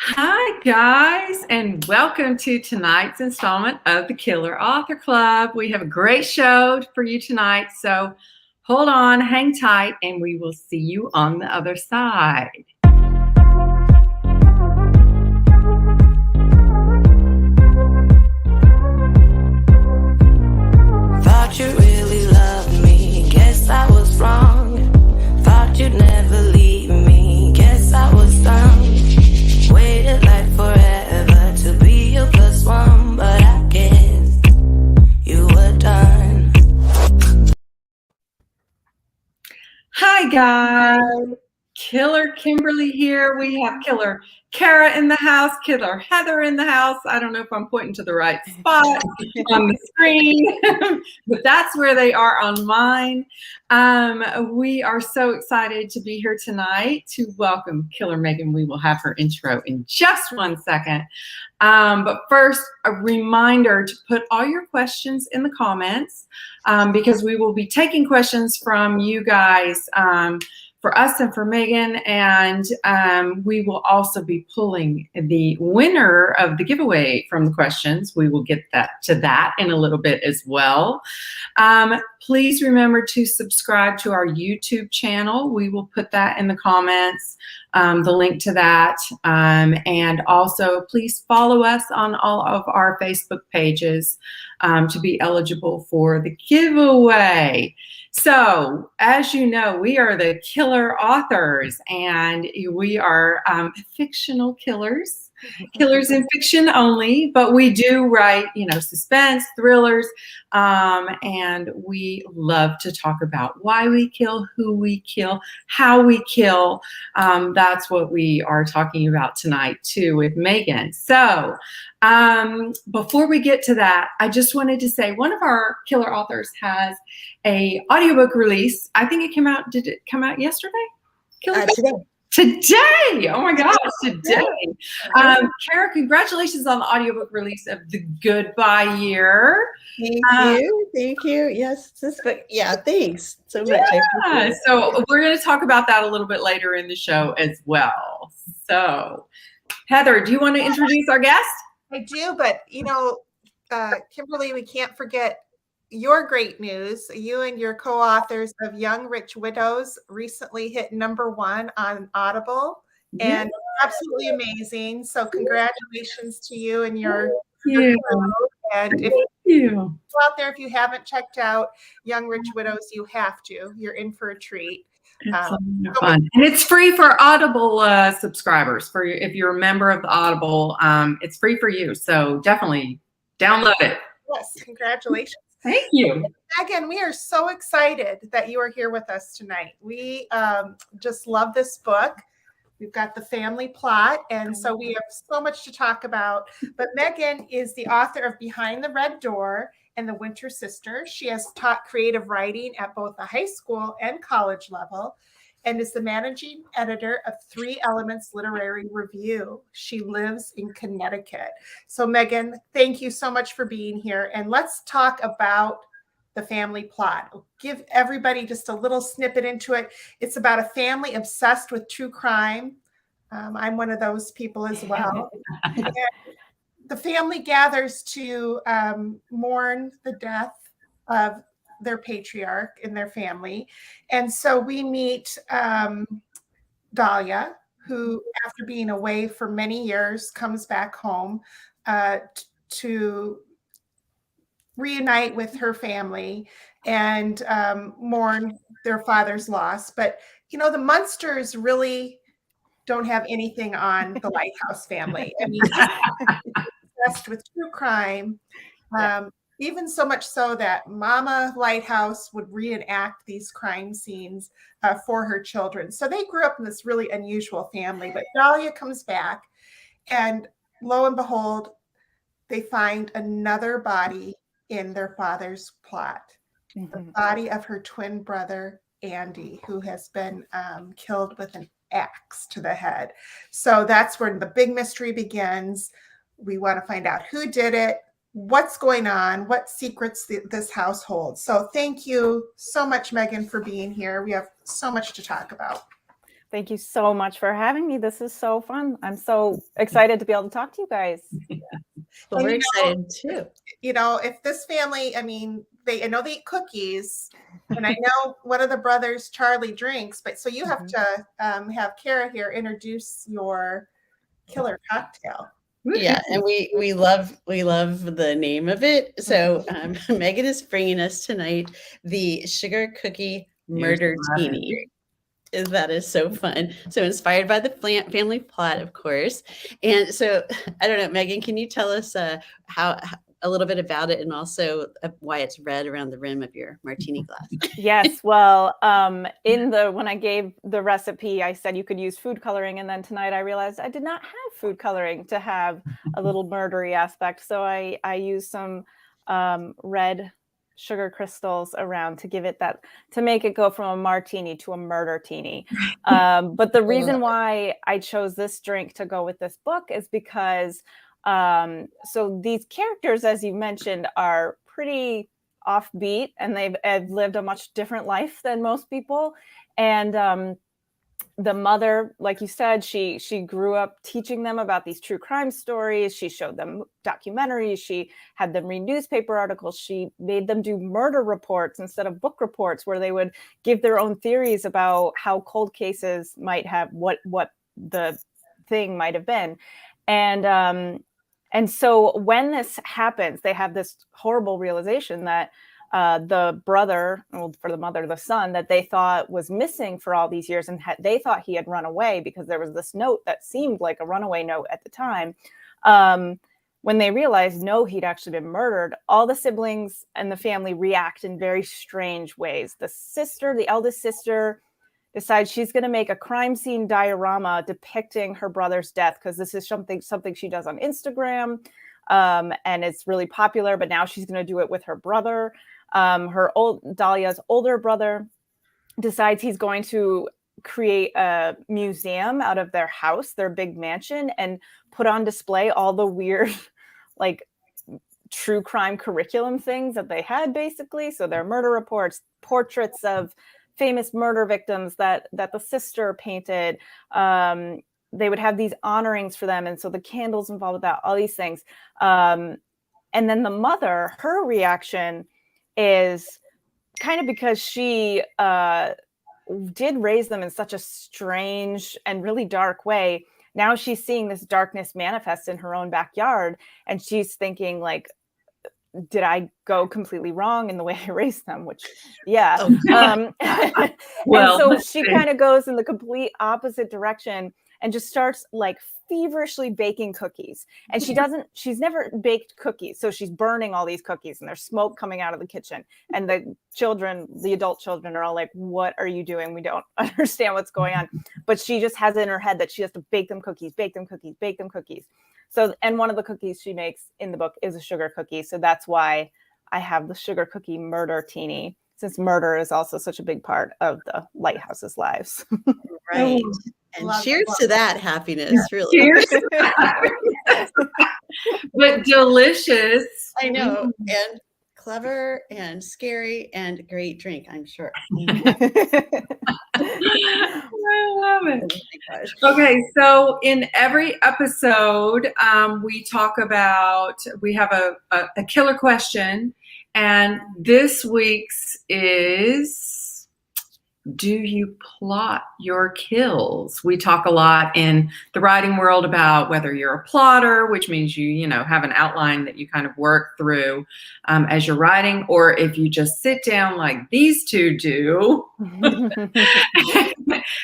Hi, guys, and welcome to tonight's installment of the Killer Author Club. We have a great show for you tonight, so hold on, hang tight, and we will see you on the other side. Thought you really loved me, guess I was wrong. Thought you'd never leave me, guess I was dumb. Waited like forever to be your plus one, but I guess you were done. Hi, guys. Killer Kimberly here. We have Killer Kara in the house, Killer Heather in the house. I don't know if I'm pointing to the right spot on the screen, but that's where they are on mine. We are so excited to be here tonight to welcome Killer Megan. We will have her intro in just 1 second. But first, a reminder to put all your questions in the comments because we will be taking questions from you guys for us and for Megan, and we will also be pulling the winner of the giveaway from the questions. We will get to that in a little bit as well. Please remember to subscribe to our YouTube channel. We will put that in the comments, the link to that. And also, please follow us on all of our Facebook pages to be eligible for the giveaway. So, as you know, we are the Killer Authors, and we are fictional killers in fiction only, but we do write, suspense, thrillers, and we love to talk about why we kill, who we kill, how we kill. That's what we are talking about tonight, too, with Megan. So, before we get to that, I just wanted to say one of our Killer Authors has a audiobook release. I think it came out. Did it come out yesterday? Today. Oh my gosh, today. Kara, congratulations on the audiobook release of The Goodbye Year. Thank you. Yes, thanks so much. Yeah, so we're going to talk about that a little bit later in the show as well. So, Heather, do you want to introduce our guest? I do, but Kimberly, we can't forget your great news. You and your co-authors of Young Rich Widows recently hit #1 on Audible, and absolutely amazing. So congratulations to you and your crew. And if you out there, if you haven't checked out Young Rich Widows, you have to. You're in for a treat. It's fun. And it's free for Audible subscribers. If you're a member of the Audible, it's free for you. So definitely download it. Yes, congratulations. Thank you. Megan, we are so excited that you are here with us tonight. We just love this book. We've got the family plot, and so we have so much to talk about. But Megan is the author of Behind the Red Door and The Winter Sister. She has taught creative writing at both the high school and college level, and is the managing editor of 3 Elements Literary Review. She lives in Connecticut. So Megan, thank you so much for being here. And let's talk about the family plot. I'll give everybody just a little snippet into it. It's about a family obsessed with true crime. I'm one of those people as well. And the family gathers to mourn the death of their patriarch in their family. And so we meet Dahlia, who, after being away for many years, comes back home to reunite with her family and mourn their father's loss. But, the Munsters really don't have anything on the Lighthouse family. I mean, obsessed with true crime. Even so much so that Mama Lighthouse would reenact these crime scenes for her children. So they grew up in this really unusual family. But Dahlia comes back, and lo and behold, they find another body in their father's plot. The body of her twin brother, Andy, who has been killed with an axe to the head. So that's where the big mystery begins. We want to find out who did it, what's going on, what secrets this house holds. So thank you so much, Megan, for being here. We have so much to talk about. Thank you so much for having me. This is so fun. I'm so excited to be able to talk to you guys. Well, we're excited too. You know, if this family, I mean, I know they eat cookies, and I know one of the brothers, Charlie, drinks, but so you have to have Kara here introduce your killer cocktail. Yeah, and we love the name of it. So Megan is bringing us tonight the sugar cookie murder teeny. That is so fun. So inspired by the family plot, of course. And so I don't know, Megan, can you tell us how a little bit about it and also why it's red around the rim of your martini glass? Yes, well, when I gave the recipe, I said you could use food coloring, and then tonight I realized I did not have food coloring to have a little murdery aspect, so I used some red sugar crystals around to give it that, to make it go from a martini to a murder-tini. But the reason why I chose this drink to go with this book is because so these characters, as you mentioned, are pretty offbeat, and they've lived a much different life than most people. And the mother, like you said, she grew up teaching them about these true crime stories. She showed them documentaries. She had them read newspaper articles. She made them do murder reports instead of book reports, where they would give their own theories about how cold cases might have, what the thing might have been. And so when this happens, they have this horrible realization that the brother, well, for the mother, the son that they thought was missing for all these years, and they thought he had run away because there was this note that seemed like a runaway note at the time. When they realized, no, he'd actually been murdered, all the siblings and the family react in very strange ways. The eldest sister, decides she's going to make a crime scene diorama depicting her brother's death, because this is something she does on Instagram, and it's really popular. But now she's going to do it with her brother. Dahlia's older brother decides he's going to create a museum out of their house, their big mansion, and put on display all the weird, like, true crime curriculum things that they had, basically. So their murder reports, portraits of famous murder victims that the sister painted. They would have these honorings for them, and so the candles involved with that, all these things. And then the mother, her reaction is kind of, because she did raise them in such a strange and really dark way. Now she's seeing this darkness manifest in her own backyard, and she's thinking, like, did I go completely wrong in the way I raised them? Which, yeah. Well, and so she kind of goes in the complete opposite direction and just starts, like, feverishly baking cookies. And she's never baked cookies. So she's burning all these cookies, and there's smoke coming out of the kitchen. And the adult children are all like, what are you doing? We don't understand what's going on. But she just has it in her head that she has to bake them cookies. So, and one of the cookies she makes in the book is a sugar cookie. So that's why I have the sugar cookie murder teeny, since murder is also such a big part of the Lighthouse's lives. Right. And cheers to that happiness, really. Cheers. But delicious. I know. And clever and scary and great drink, I'm sure. I love it. Oh, okay, so in every episode, we have a killer question, and this week's is, do you plot your kills? We talk a lot in the writing world about whether you're a plotter, which means you have an outline that you kind of work through as you're writing, or if you just sit down like these two do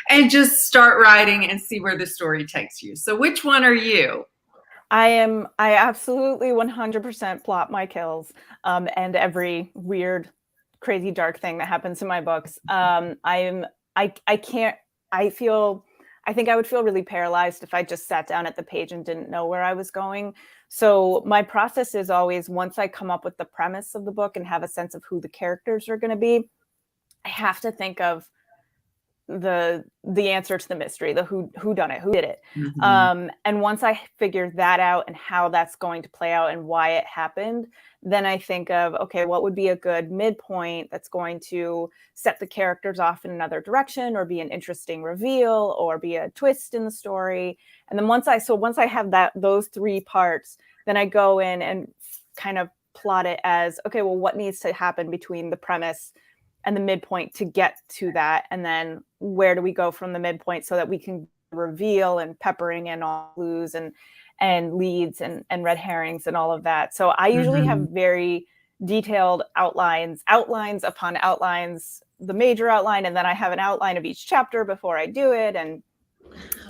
and just start writing and see where the story takes you. So which one are you? I absolutely 100% plot my kills, and every weird, crazy, dark thing that happens in my books. I think I would feel really paralyzed if I just sat down at the page and didn't know where I was going. So my process is always, once I come up with the premise of the book and have a sense of who the characters are going to be, I have to think of the answer to the mystery, the who done it, who did it. Mhm. And once I figure that out and how that's going to play out and why it happened, then I think of, okay, what would be a good midpoint that's going to set the characters off in another direction, or be an interesting reveal, or be a twist in the story. And then once I have those three parts, then I go in and kind of plot it as, okay, well, what needs to happen between the premise and the midpoint to get to that, and then where do we go from the midpoint so that we can reveal, and peppering in all clues and leads and red herrings and all of that. So I usually have Mhm. very detailed outlines upon outlines, the major outline, and then I have an outline of each chapter before I do it, and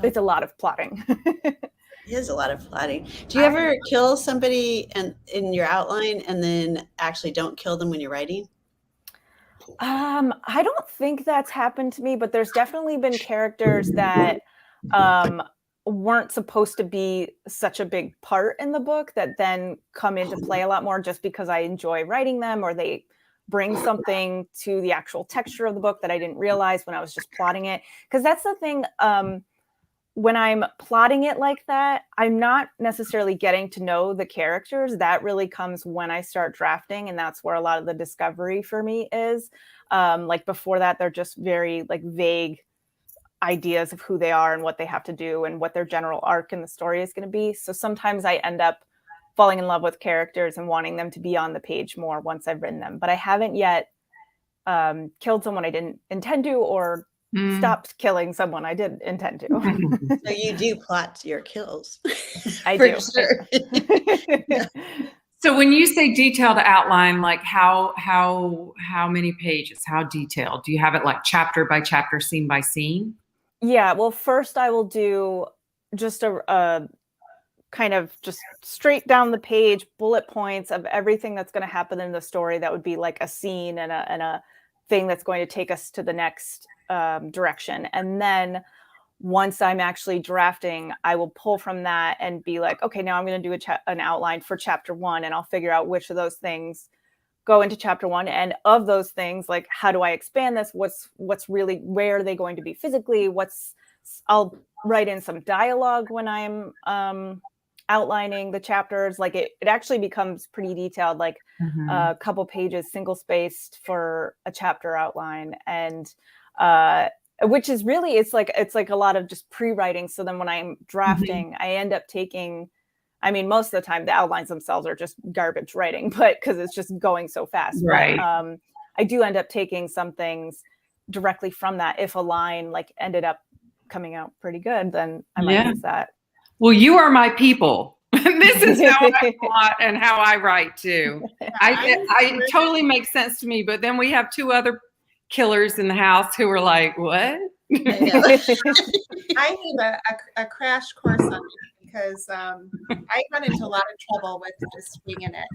it's a lot of plotting. It is a lot of plotting. Do you ever kill somebody in your outline and then actually don't kill them when you're writing? I don't think that's happened to me, but there's definitely been characters that weren't supposed to be such a big part in the book that then come into play a lot more, just because I enjoy writing them, or they bring something to the actual texture of the book that I didn't realize when I was just plotting it. Because that's the thing. When I'm plotting it like that, I'm not necessarily getting to know the characters. That really comes when I start drafting, and that's where a lot of the discovery for me is. Like before that, they're just very like vague ideas of who they are and what they have to do and what their general arc in the story is going to be. So sometimes I end up falling in love with characters and wanting them to be on the page more once I've written them. But I haven't yet killed someone I didn't intend to, or Mm. stopped killing someone I did intend to. So you do plot your kills. I For do. sure. So when you say detailed outline, like how many pages? How detailed? Do you have it like chapter by chapter, scene by scene? Yeah, well, first I will do just a kind of just straight down the page bullet points of everything that's going to happen in the story. That would be like a scene and a thing that's going to take us to the next direction. And then once I'm actually drafting, I will pull from that and be like, okay, now I'm going to do an outline for chapter 1, and I'll figure out which of those things go into chapter 1, and of those things, like, how do I expand this? What's really, where are they going to be physically? I'll write in some dialogue when I'm outlining the chapters. Like it actually becomes pretty detailed, like a couple pages single spaced for a chapter outline. And which is really, it's like a lot of just pre-writing. So then when I'm drafting, I end up taking, I mean, most of the time the outlines themselves are just garbage writing, but because it's just going so fast. Right. But I do end up taking some things directly from that. If a line like ended up coming out pretty good, then I might use that. Well, you are my people. This is how I plot and how I write too. It totally makes sense to me. But then we have two other killers in the house who are like, what? I need a crash course on it, because I run into a lot of trouble with just winging it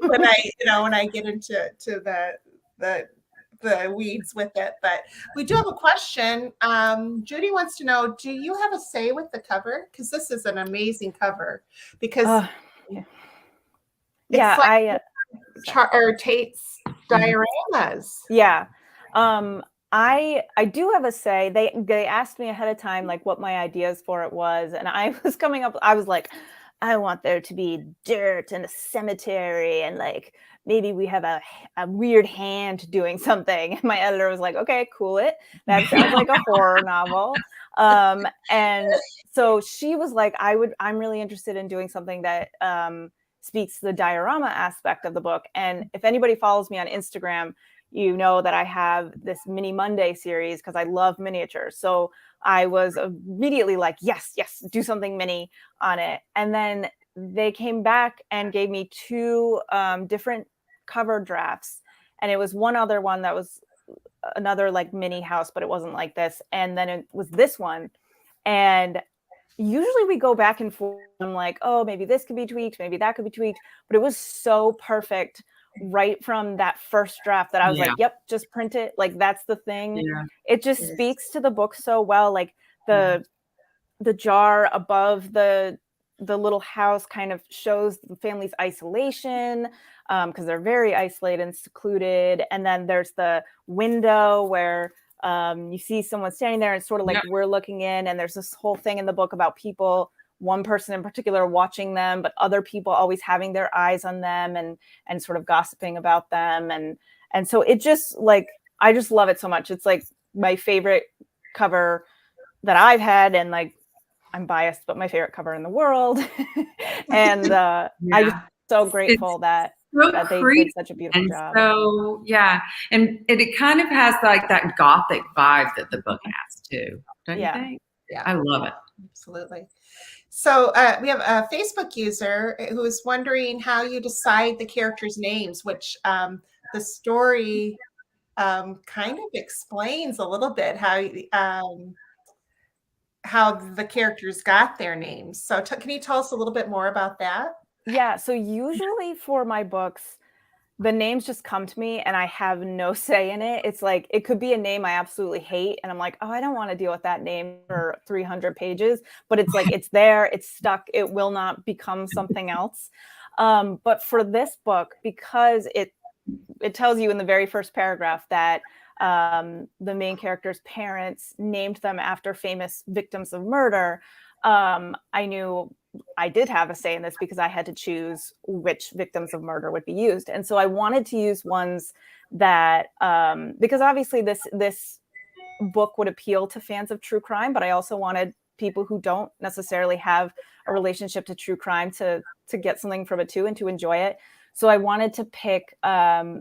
when I get into the weeds with it. But we do have a question. Judy wants to know, do you have a say with the cover? Because this is an amazing cover. Because Tate's dioramas. Yeah. I do have a say. They asked me ahead of time like what my ideas for it was, and I was like, I want there to be dirt and a cemetery, and like maybe we have a weird hand doing something. And my editor was like, okay, cool it. That sounds like a horror novel. And so she was like, I'm really interested in doing something that speaks to the diorama aspect of the book. And if anybody follows me on Instagram, you know that I have this Mini Monday series because I love miniatures. So I was immediately like, yes, do something mini on it. And then they came back and gave me two different cover drafts. And it was one other one that was another like mini house, but it wasn't like this. And then it was this one. And usually we go back and forth. I'm like, oh, maybe this could be tweaked, maybe that could be tweaked. But it was so perfect right from that first draft that I was like, yep, just print it. Like that's the thing. Yeah. It just speaks to the book so well. Like the jar above the little house kind of shows the family's isolation because they're very isolated and secluded. And then there's the window where You see someone standing there, and it's sort of like we're looking in, and there's this whole thing in the book about people, one person in particular watching them, but other people always having their eyes on them and sort of gossiping about them. And so it just like, I just love it so much. It's like my favorite cover that I've had, and like, I'm biased, but my favorite cover in the world. And I'm just so grateful that they did such a beautiful job. So and it kind of has like that gothic vibe that the book has too, don't you think? Yeah, I love it. Absolutely. So we have a Facebook user who is wondering how you decide the characters' names, which the story kind of explains a little bit how the characters got their names. So can you tell us a little bit more about that? Yeah. So usually for my books, the names just come to me and I have no say in it. It's like, it could be a name I absolutely hate, and I'm like, oh, I don't want to deal with that name for 300 pages, but it's like, it's there, it's stuck, it will not become something else. But for this book, because it tells you in the very first paragraph that the main character's parents named them after famous victims of murder, I knew I did have a say in this because I had to choose which victims of murder would be used. And so I wanted to use ones that, because obviously this book would appeal to fans of true crime, but I also wanted people who don't necessarily have a relationship to true crime to get something from it too and to enjoy it. So I wanted to pick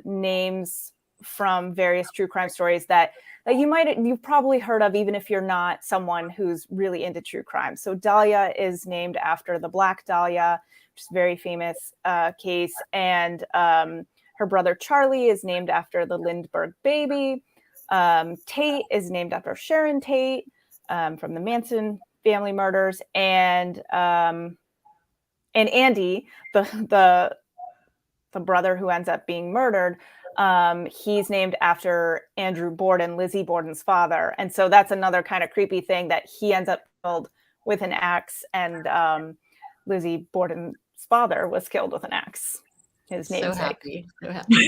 names from various true crime stories that you've probably heard of, even if you're not someone who's really into true crime. So Dahlia is named after the Black Dahlia, which is a very famous case. And her brother Charlie is named after the Lindbergh baby. Tate is named after Sharon Tate from the Manson family murders. And Andy, the brother who ends up being murdered, he's named after Andrew Borden, Lizzie Borden's father. And so that's another kind of creepy thing, that he ends up killed with an axe, and Lizzie Borden's father was killed with an axe. His namesake. So happy.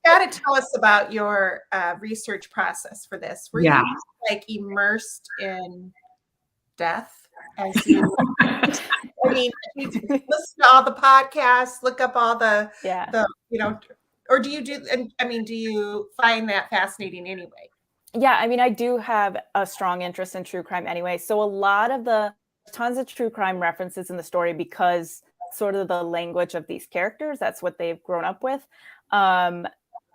Got to tell us about your research process for this. Were you like immersed in death as you? I mean, you listen to all the podcasts, look up all the or do you find that fascinating anyway? Yeah, I mean, I do have a strong interest in true crime anyway. So a lot of tons of true crime references in the story, because sort of the language of these characters, that's what they've grown up with.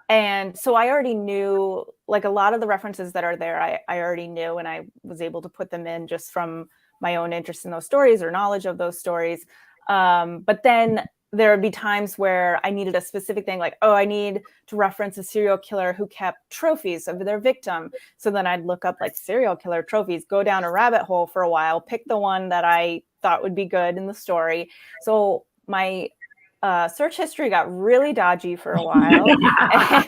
And so I already knew, like, a lot of the references that are there, I already knew, and I was able to put them in just from my own interest in those stories or knowledge of those stories. But then there would be times where I needed a specific thing, like, oh, I need to reference a serial killer who kept trophies of their victim. So then I'd look up like serial killer trophies, go down a rabbit hole for a while, pick the one that I thought would be good in the story. So my search history got really dodgy for a while,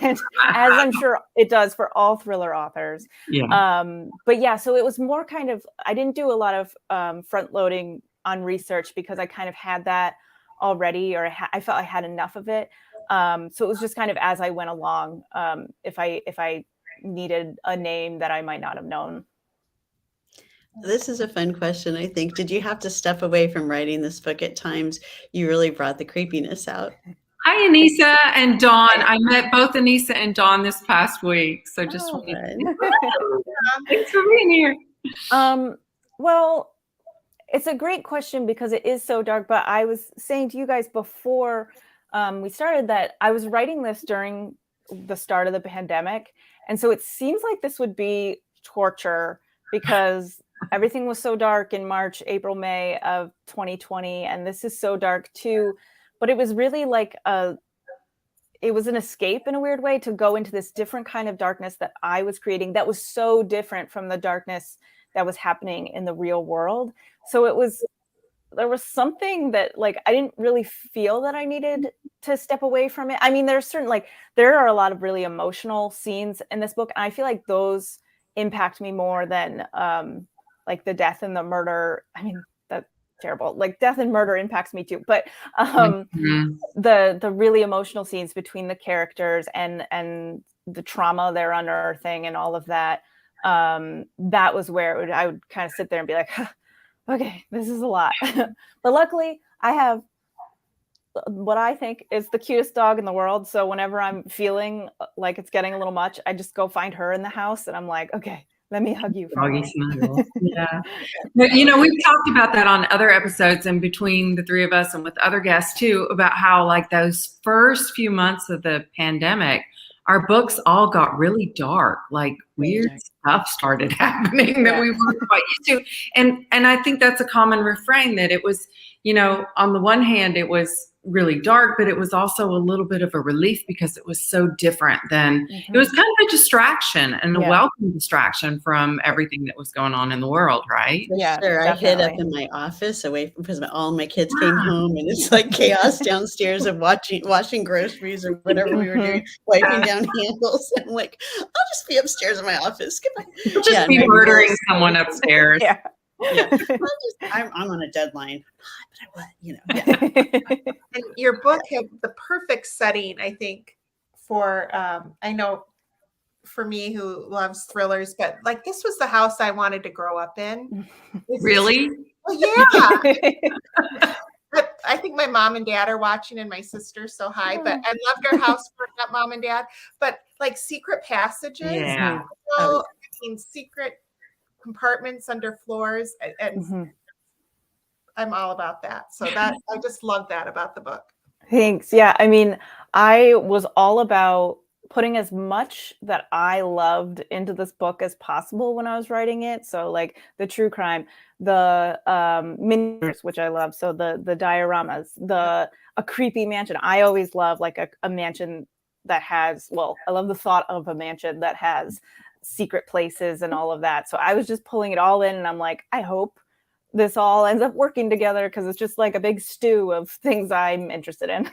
and as I'm sure it does for all thriller authors. But yeah, so it was more kind of, I didn't do a lot of front loading on research because I kind of had that already, or I felt I had enough of it. So it was just kind of as I went along, if I needed a name that I might not have known. This is a fun question, I think. Did you have to step away from writing this book at times? You really brought the creepiness out. Hi, Anissa and Dawn. I met both Anissa and Dawn this past week. So just thanks for being here. Well, it's a great question because it is so dark. But I was saying to you guys before we started that I was writing this during the start of the pandemic. And so it seems like this would be torture because everything was so dark in March, April, May of 2020. And this is so dark too. But it was really like it was an escape in a weird way to go into this different kind of darkness that I was creating that was so different from the darkness that was happening in the real world. So there was something that, like, I didn't really feel that I needed to step away from it. I mean, there are a lot of really emotional scenes in this book. And I feel like those impact me more than like the death and the murder. I mean, that's terrible. Like, death and murder impacts me too. But the really emotional scenes between the characters and the trauma they're unearthing and all of that, that was where I would kind of sit there and be like, okay, this is a lot. But luckily, I have what I think is the cutest dog in the world. So whenever I'm feeling like it's getting a little much, I just go find her in the house, and I'm like, okay, let me hug you. Doggy snuggle. Yeah. But, you know, we've talked about that on other episodes and between the three of us and with other guests too, about how like those first few months of the pandemic, our books all got really dark, like weird stuff started happening that we weren't quite used to. And I think that's a common refrain, that it was, you know, on the one hand, it was really dark, but it was also a little bit of a relief because it was so different than it was kind of a distraction and a welcome distraction from everything that was going on in the world, right? Yeah, sure. I hid up in my office away from, because all my kids came home, and it's like chaos downstairs of washing groceries or whatever we were doing, wiping down handles. And I'm like, I'll just be upstairs in my office. Just be murdering someone upstairs. I'm on a deadline, but you know. And your book had the perfect setting, I think, for I know for me who loves thrillers, but like this was the house I wanted to grow up in. Really? Well, yeah. I think my mom and dad are watching, and my sister, so hi. But I loved our house for that mom and dad. But like secret passages, yeah. I mean, secret compartments under floors, and I'm all about that. So that I just love that about the book. Thanks. Yeah, I mean, I was all about putting as much that I loved into this book as possible when I was writing it. So like the true crime, the miniatures, which I love. So the dioramas, a creepy mansion. I always love like a mansion that has, well, I love the thought of a mansion that has secret places and all of that. So I was just pulling it all in, and I'm like, I hope this all ends up working together, because it's just like a big stew of things I'm interested in.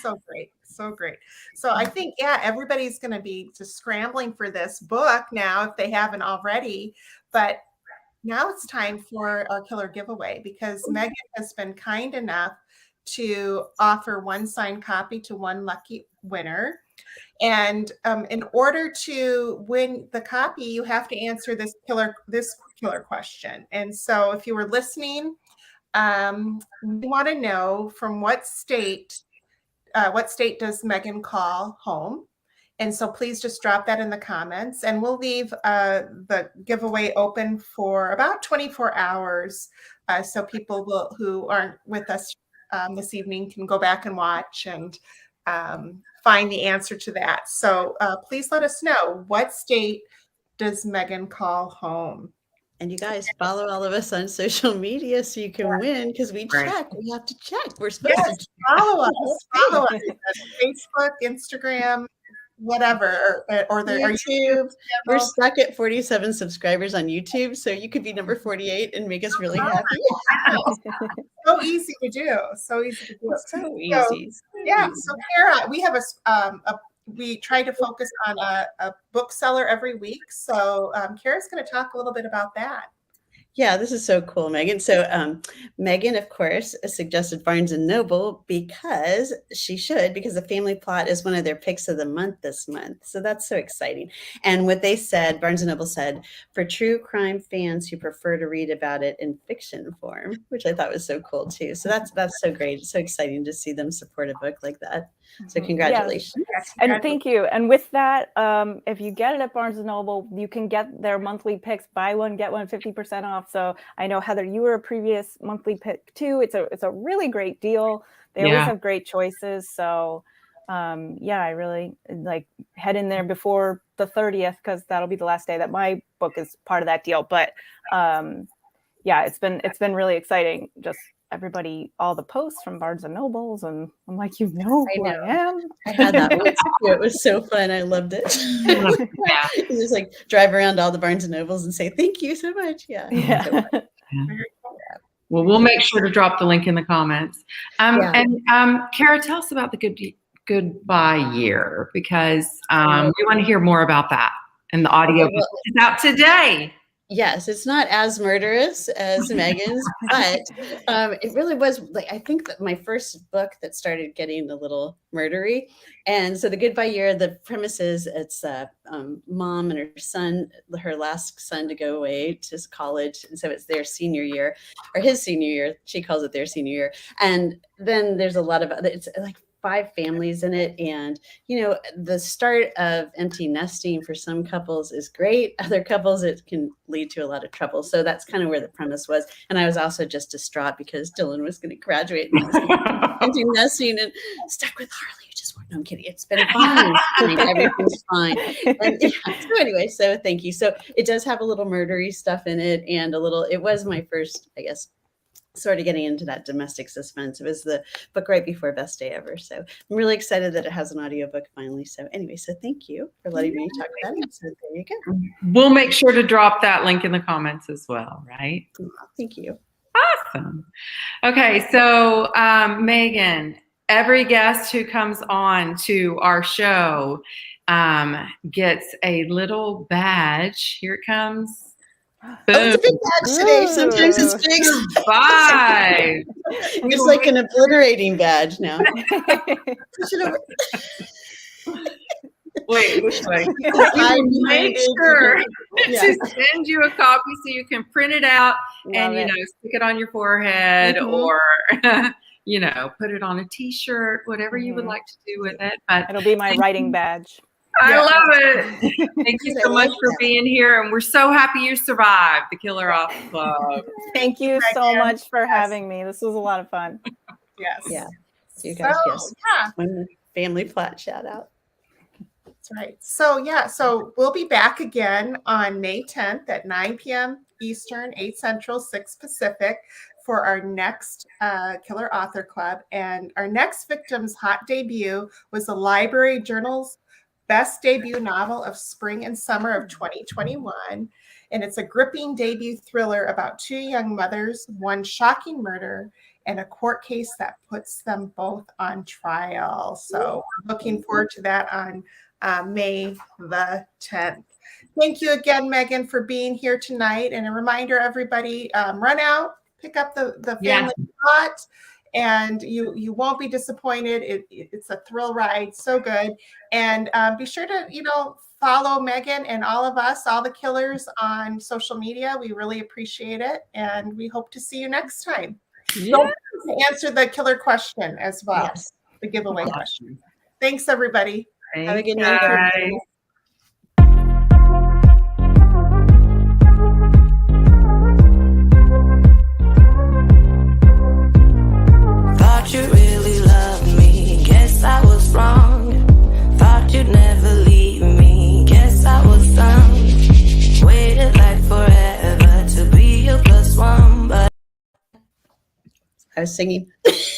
So great. So great. So I think, everybody's going to be just scrambling for this book now if they haven't already. But now it's time for our killer giveaway, because Megan has been kind enough to offer one signed copy to one lucky winner. And in order to win the copy, you have to answer this killer question. And so if you were listening, we want to know from what state does Megan call home? And so please just drop that in the comments, and we'll leave the giveaway open for about 24 hours. So people who aren't with us this evening can go back and watch and find the answer to that. So please let us know, what state does Megan call home? And you guys follow all of us on social media so you can win, because we check. We have to check. We're supposed to follow us. Follow us. Facebook, Instagram, whatever, or the YouTube. We're stuck at 47 subscribers on YouTube, so you could be number 48 and make us really happy. So easy to do. So easy to do. So easy. So Kara, we have we try to focus on a bookseller every week. So Kara's going to talk a little bit about that. Yeah, this is so cool, Megan. So Megan, of course, suggested Barnes & Noble because the Family Plot is one of their picks of the month this month. So that's so exciting. And what they said, Barnes & Noble said, for true crime fans who prefer to read about it in fiction form, which I thought was so cool too. So that's so great. It's so exciting to see them support a book like that. So congratulations. Yes. And thank you. And with that, if you get it at Barnes & Noble, you can get their monthly picks, buy one, get one, 50% off. So I know, Heather, you were a previous monthly pick too. It's a really great deal. They always have great choices. So I really like head in there before the 30th, because that'll be the last day that my book is part of that deal. But it's been really exciting. Just everybody, all the posts from Barnes and Nobles, and I'm like, who I am. I had that one too. It was so fun. I loved it. Just like drive around all the Barnes and Nobles and say thank you so much. Well, we'll make sure to drop the link in the comments. And Kara, tell us about the goodbye year, because we want to hear more about that. And the audio is out today. Yes, it's not as murderous as Megan's, but it really was like I think that my first book that started getting a little murdery. And so the Goodbye Year, the premise is it's a mom and her son, her last son to go away to college, and so it's their senior year or his senior year. She calls it their senior year, and then there's a lot of other. It's like 5 families in it, and the start of empty nesting for some couples is great. Other couples, it can lead to a lot of trouble. So that's kind of where the premise was. And I was also just distraught because Dylan was going to graduate and I was empty nesting and stuck with Harley. No, I'm kidding. It's been fine. Everything's fine. And so anyway, so thank you. So it does have a little murdery stuff in it, and it was my first, I guess, sort of getting into that domestic suspense. It was the book right before Best Day Ever. So I'm really excited that it has an audiobook finally. So anyway, so thank you for letting me talk about it. So there you go. We'll make sure to drop that link in the comments as well, right? Thank you. Awesome. Okay, so Megan, every guest who comes on to our show gets a little badge. Here it comes. Boom. Oh, it's a big badge today. Sometimes it's big. Bye. It's like an obliterating badge now. Wait, which way? I Make sure to send you a copy so you can print it out and stick it on your forehead or put it on a t-shirt, whatever you would like to do with it. But it'll be my writing badge. I love it. Thank you so much for being here. And we're so happy you survived the Killer Author Club. Thank you so much for having me. This was a lot of fun. Yes. Yeah. So you guys, One family flat shout out. That's right. So we'll be back again on May 10th at 9 p.m. Eastern, 8 Central, 6 Pacific for our next Killer Author Club. And our next victim's hot debut was the Library Journal's best debut novel of spring and summer of 2021. And it's a gripping debut thriller about 2 young mothers, one shocking murder, and a court case that puts them both on trial. So we're looking forward to that on May the 10th. Thank you again, Megan, for being here tonight. And a reminder, everybody, run out, pick up the family spot, and you won't be disappointed. It's a thrill ride, so good. And be sure to follow Megan and all of us, all the killers, on social media. We really appreciate it, and we hope to see you next time. Don't forget to answer the killer question as well, the giveaway question. Thanks, everybody. Have a good night, everybody. Thought you really loved me, guess I was wrong. Thought you'd never leave me, guess I was dumb. Waited like forever to be your +1, but I was singing.